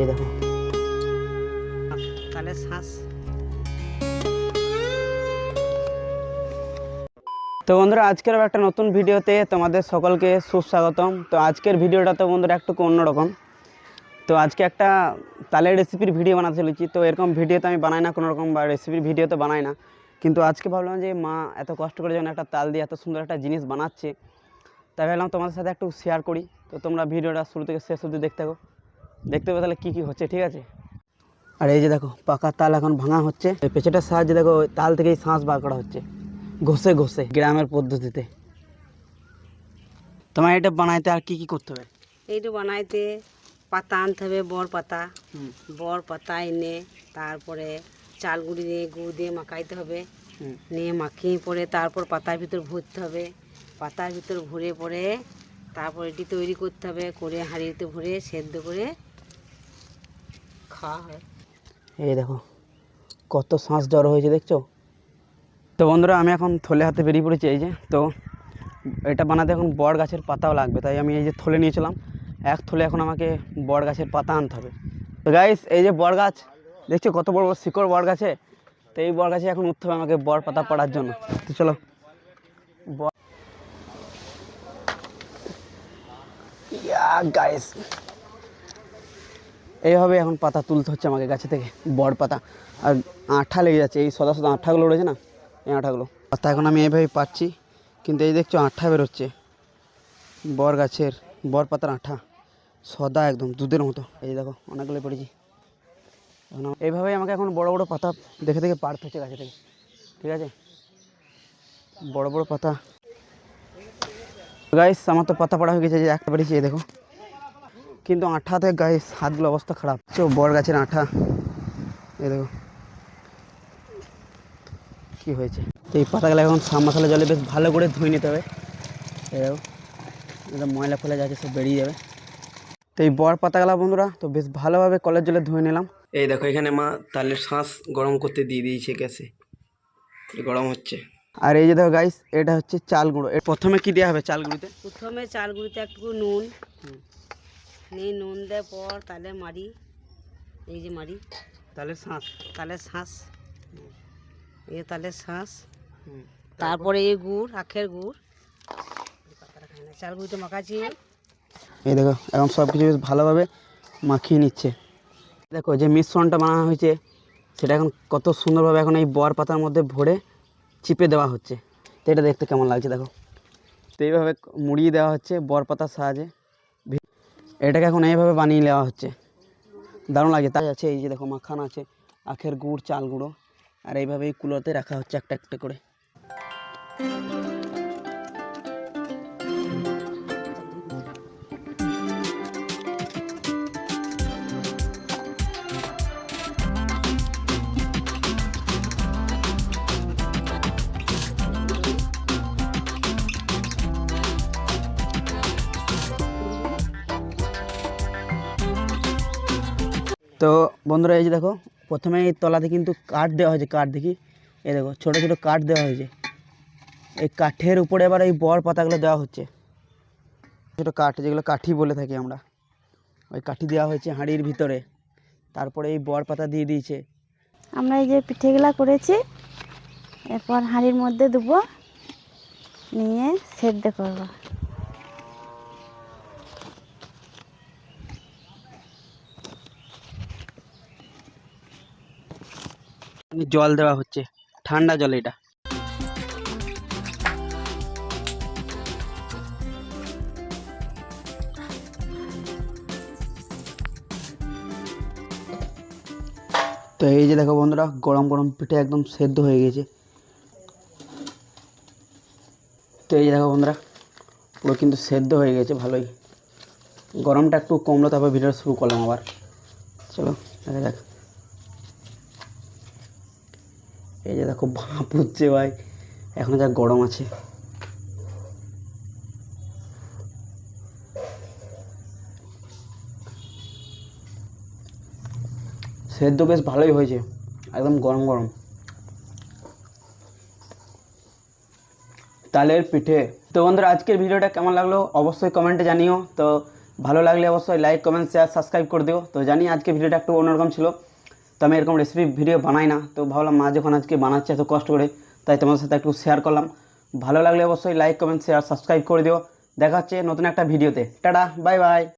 এই দেখো তাহলে শ্বাস। তো বন্ধুরা আজকের একটা নতুন ভিডিওতে তোমাদের সকলকে সুস্বাগতম। তো আজকের ভিডিওটা তো বন্ধুরা একটু অন্যরকম। তো আজকে একটা তালের রেসিপির ভিডিও বানাতে চলেছি। তো এরকম ভিডিও তো আমি বানাই না কোনো রকম, বা রেসিপির ভিডিও তো বানাই না, কিন্তু আজকে ভাবলাম যে মা এত কষ্ট করে যখন একটা তাল দিয়ে এত সুন্দর একটা জিনিস বানাচ্ছে, তাই ভাবলাম তোমাদের সাথে একটু শেয়ার করি। তো তোমরা ভিডিওটা শুরু থেকে শেষ অবধি দেখতে থাকো, দেখতে পাবে তাহলে কী কী হচ্ছে, ঠিক আছে। আর এই যে দেখো পাকা তাল এখন ভাঙা হচ্ছে, এই পেঁচাটার সাহায্যে দেখো তাল থেকেই শাঁস বার করা হচ্ছে ঘষে ঘষে গ্রামের পদ্ধতিতে। তোমার এটা বানাইতে আর কি কি করতে হবে? এইটা বানাইতে পাতা আনতে হবে, বড় পাতা। বড় পাতা এনে তারপরে চাল গুঁড়ি দিয়ে গুড় দিয়ে মাখাইতে হবে। নিয়ে মাখিয়ে পরে তারপর পাতার ভিতর ভরতে হবে। পাতার ভিতর ভরে পরে তারপর এটি তৈরি করতে হবে, করে হাঁড়িতে ভরে সেদ্ধ করে খাওয়া হয়। এই দেখো কত শাঁস জড়ো হয়েছে দেখছো। তো বন্ধুরা আমি এখন থলে হাতে বেরিয়ে পড়েছি। এই যে তো এটা বানাতে এখন বড় গাছের পাতাও লাগবে, তাই আমি এই যে থলে নিয়েছিলাম। এক থলে এখন আমাকে বড় গাছের পাতা আনতে হবে। তো গাইস এই যে বড় গাছ দেখছো, কত বড় বড় শিকড় বড় গাছে। তো এই বড় গাছে এখন উঠতে হবে আমাকে বড় পাতা পড়ার জন্য। তো চলো গাইস, এইভাবে এখন পাতা তুলতে হচ্ছে আমাকে গাছে থেকে, বড় পাতা। আর আঠা লেগে যাচ্ছে, এই সদা সদা আঠাগুলো রয়েছে না, এই আঠাগুলো। পাতা এখন আমি এইভাবেই পাচ্ছি, কিন্তু এই দেখছো আঠা বেরোচ্ছে বড় গাছের, বড় পাতার আঠা সদা একদম দুধের মতো। এই দেখো অনেকগুলো পড়েছি। এখন এইভাবেই আমাকে এখন বড় বড় পাতা দেখে দেখে পাড়তে হচ্ছে গাছে থেকে, ঠিক আছে। বড় বড় পাতা গাইস, আমার তো পাতা পড়া হয়ে গেছে, যে একটা পেরেছি এই দেখো, কিন্তু আঠাতে গাইস হাতগুলো অবস্থা খারাপ। বড় গাছের আঠা এই দেখো কী হয়েছে। তো এই পাতাগুলো এখন সাম মশলা জলে বেশ ভালো করে ধুয়ে নিতে হবে। এই দেখো এটা ময়লা ফেলা যাচ্ছে, সব বেরিয়ে যাবে। তো এই বড় পাতাগুলো বন্ধুরা তো বেশ ভালোভাবে কলের জলে ধুয়ে নিলাম। এই দেখো এখানে মা তালের শাঁস গরম করতে দিয়ে দিয়েছে গ্যাসে, গরম হচ্ছে। আর এই যে দেখো গাইস, এটা হচ্ছে চাল গুঁড়ো। এর প্রথমে কি দেওয়া হবে চাল গুঁড়োতে? প্রথমে চাল গুঁড়িতে একটু নুন নিয়ে, নুন দেওয়ার পর তালে মারি, এই যে মারি তালের শাঁস, তালের শাঁস, এই তালের শাঁস। তারপরে এই গুড়, আখের গুড়, চাল গুঁড়িতে মাখাচ্ছি। এই দেখো এখন সব কিছু বেশ ভালোভাবে মাখিয়ে নিচ্ছে। দেখো যে মিশ্রণটা বানানো হয়েছে সেটা এখন কত সুন্দরভাবে এখন এই বর পাতার মধ্যে ভরে চিপে দেওয়া হচ্ছে। তো এটা দেখতে কেমন লাগছে দেখো। তো এইভাবে মুড়িয়ে দেওয়া হচ্ছে বর পাতার সাহায্যে। এটাকে এখন এইভাবে বানিয়ে নেওয়া হচ্ছে, দারুণ লাগে। তাই আছে এই যে দেখো মাখানো আছে আখের গুড়, চাল গুঁড়ো, আর এইভাবেই কুলোতে রাখা হচ্ছে একটা একটা করে। তো বন্ধুরা এই যে দেখো প্রথমে এই তলাতে কিন্তু কাঠ দেওয়া হয়েছে, কাঠ দেখি এই দেখো ছোটো ছোটো কাঠ দেওয়া হয়েছে। এই কাঠের উপরে এবার এই বড় পাতাগুলো দেওয়া হচ্ছে, ছোটো কাঠ যেগুলো কাঠি বলে থাকি আমরা, ওই কাঠি দেওয়া হয়েছে হাঁড়ির ভিতরে। তারপরে এই বড় পাতা দিয়ে দিয়েছে। আমরা এই যে পিঠেগুলা করেছি, এরপর হাঁড়ির মধ্যে দেবো, নিয়ে সেদ্ধ করবো। জল দেওয়া হচ্ছে, ঠান্ডা জল এটা। তো এই যে দেখো বন্ধুরা গরম গরম পিঠে একদম সেদ্ধ হয়ে গেছে। তো এই যে দেখো বন্ধুরা পুরো কিন্তু সেদ্ধ হয়ে গেছে ভালোই। গরমটা একটু কমলো, তারপর ভিডিও শুরু করলাম আবার। চলো দেখা যাক। এই যে দেখো ভাপ হচ্ছে ভাই, এখনো যা গরম আছে। সেদ্ধ বেশ ভালোই হয়েছে, একদম গরম গরম তালের পিঠে। তো বন্ধুরা আজকের ভিডিওটা কেমন লাগলো অবশ্যই কমেন্টে জানিও। তো ভালো লাগলে অবশ্যই লাইক কমেন্ট শেয়ার সাবস্ক্রাইব করে দিও। তো জানি আজকে ভিডিওটা একটু অন্যরকম ছিল, তো আমি এরকম রেসিপি ভিডিও বানাই না, তো ভাবলাম মা যখন আজকে বানাচ্ছে এত কষ্ট করে, তাই তোমাদের সাথে একটু শেয়ার করলাম। ভালো লাগলে অবশ্যই লাইক কমেন্ট শেয়ার সাবস্ক্রাইব করে দিও। দেখা হচ্ছে নতুন একটা ভিডিওতে। Tata, bye bye.